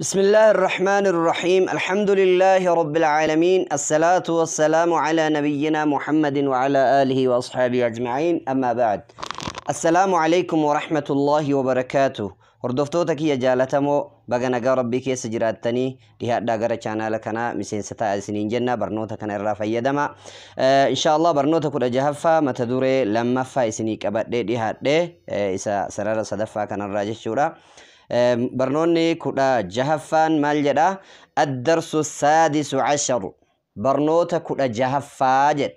بسم الله الرحمن الرحيم الحمد لله رب العالمين الصلاة والسلام على نبينا محمد وعلى آله وأصحابه أجمعين أما بعد السلام عليكم ورحمة الله وبركاته هردفتوتك يا جالتمو بغنا ربي كيس جراتني لها داغر چانا لكنا مسين ستا سنين جنة برنوتا كان الرافا يدما إن شاء الله برنوتا كده جهفا متدوري لما فايسنيك أبد دي هاد دي إسا سرار صدفا كان الراجح شورا برنوني كدا جهفان مالجدا الدرس السادس عشر برنوتا كدا جهفاجد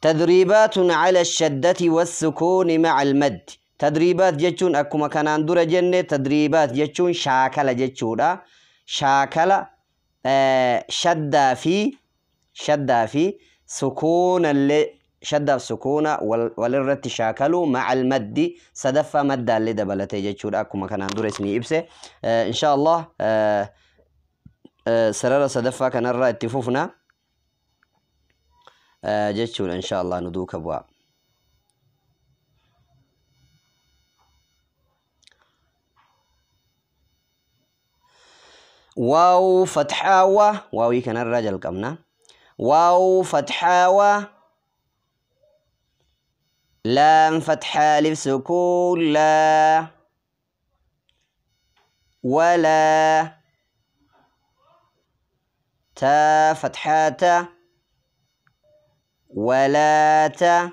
تدريبات على الشدة والسكون مع المد تدريبات جتشون أكما كان اندورا جنة تدريبات جتشون شاكلة جتشودا شاكلة شدة في سكون اللي شدة في سكونة والرت شاكلوا مع المد صدفة مد اللي دبلته جتشودا أكما كان اندورا اسمي إبسه إن شاء الله سرر صدفة كان الرأي اتفوفنا جتشودا إن شاء الله ندوك أبواب واو فتحة واوي كان الرجل كمنا واو فتحة لام فتحة ألف سكون لا ولا تا فتحة ولا تا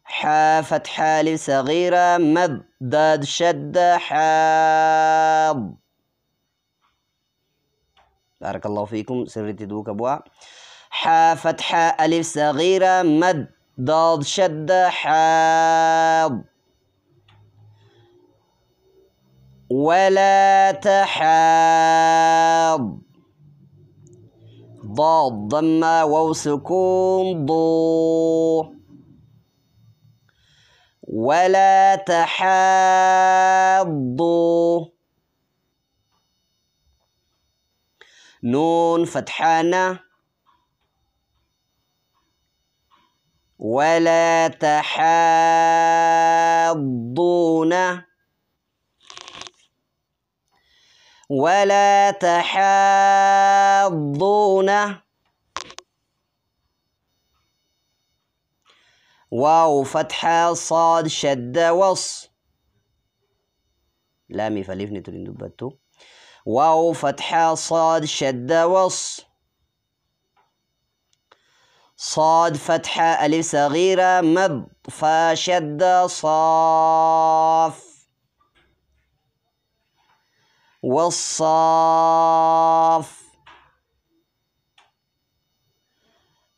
حا فتحة ألف صغيرة مد ضاد شدة حاض بارك الله فيكم سرتي دوك أبوا حا فتحة ألف صغيرة مد ضاد شدة حاض ولا تحاض ضاد ضمة واو سكون ضو ولا تحاضوا نون فتحانة ولا تحاضون ولا تحاضون واو فتحة صاد شدة وص لامي فليفني ترين دبتو واو فتحة صاد شدة وص صاد فتحة ألف صغيرة مد فا شدة صاف والصاف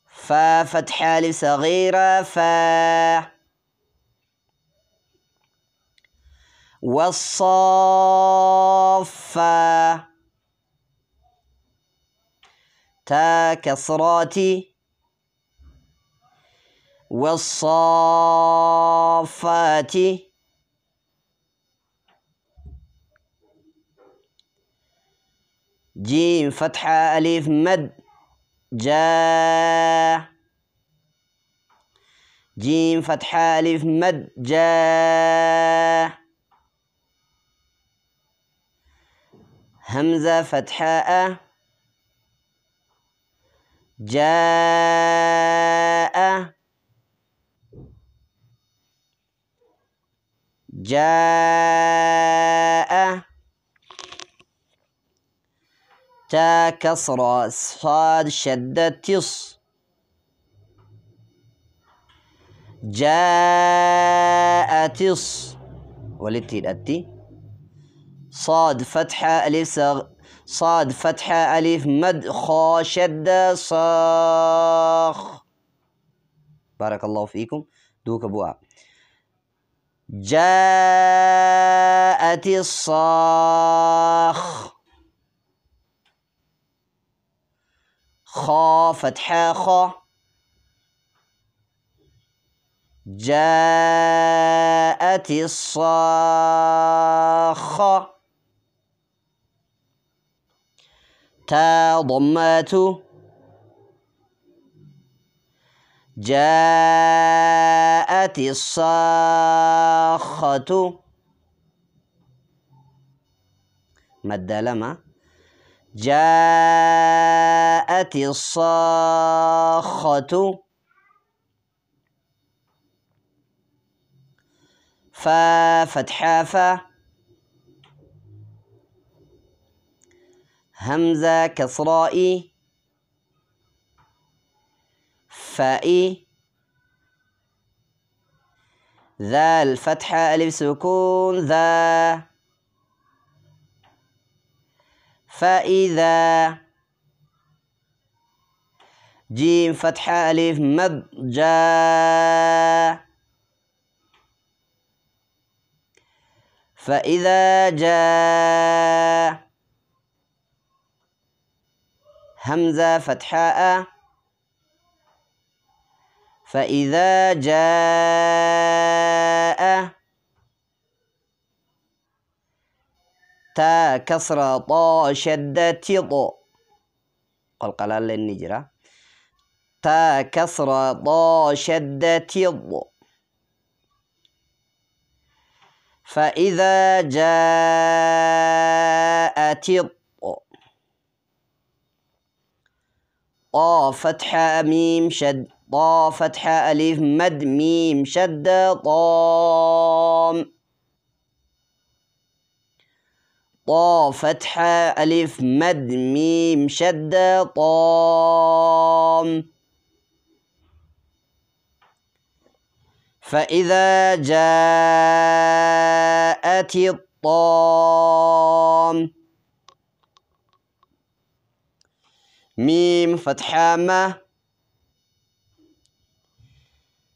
فا فتحة ألف صغيرة فا والصافة تا كسراتي والصافات جيم فتحة ألف مد جا جيم فتحة ألف مد جا همزة فتحة أ جاء جاء تا كسرة صاد شدة تص جاء تص ولتي الأتي صاد فتحة ألف صاد فتحة ألف مد خا شدة صاخ بارك الله فيكم دوك أبوها جاءت الصاخ خا فتحة خا جاءت الصاخة تا ضمات جاءت الصاخة مد لما جاءت الصاخة فا فتحة فا همزة كسراء فائي ذا الفتحة ألف سكون ذا فإذا جيم فتحة ألف مد جاء فإذا جاء همزة فتحاء فإذا جاء تا كسرة طا شدة طو قلقلة للنجرة تا كسرة طا شدة طو فإذا جاءت الطو طا فتحة ميم شد طا فتحة ألف مد ميم شد طام طا فتحة ألف مد ميم شد طام فإذا جاءت الطام ميم فتحة ما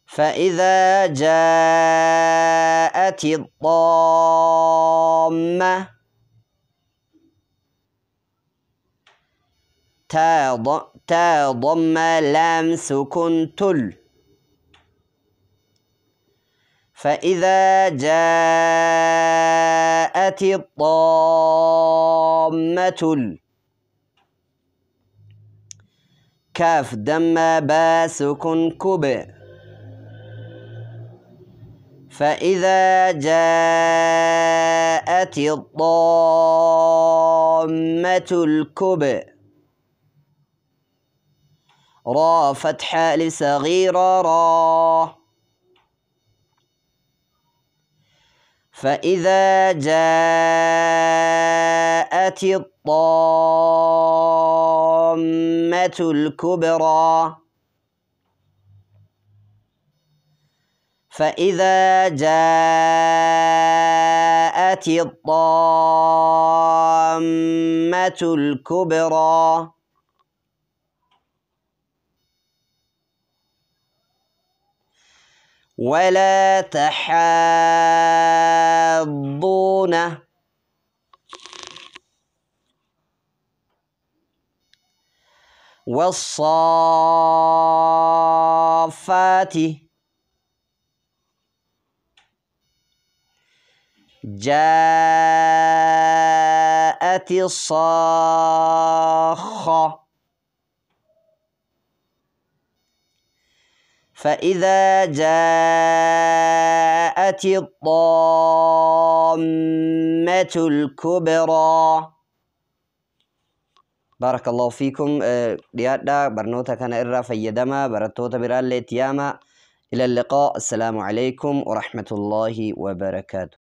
فإذا جاءت الطامة تا ضم لام سكون تل فإذا جاءت الطامة كاف دم با سكون كب فإذا جاءت الطامة الكب را فتحة لصغيرة را فإذا جاءت الطامة الكبرى فإذا جاءت الطامة الكبرى ولا تحاضون والصافات جاءت الصاخة فإذا جاءت الطامة الكبرى. بارك الله فيكم. ديادا برنوتا كان إرى فيدما برتوتا برالي تياما. إلى اللقاء. السلام عليكم ورحمة الله وبركاته.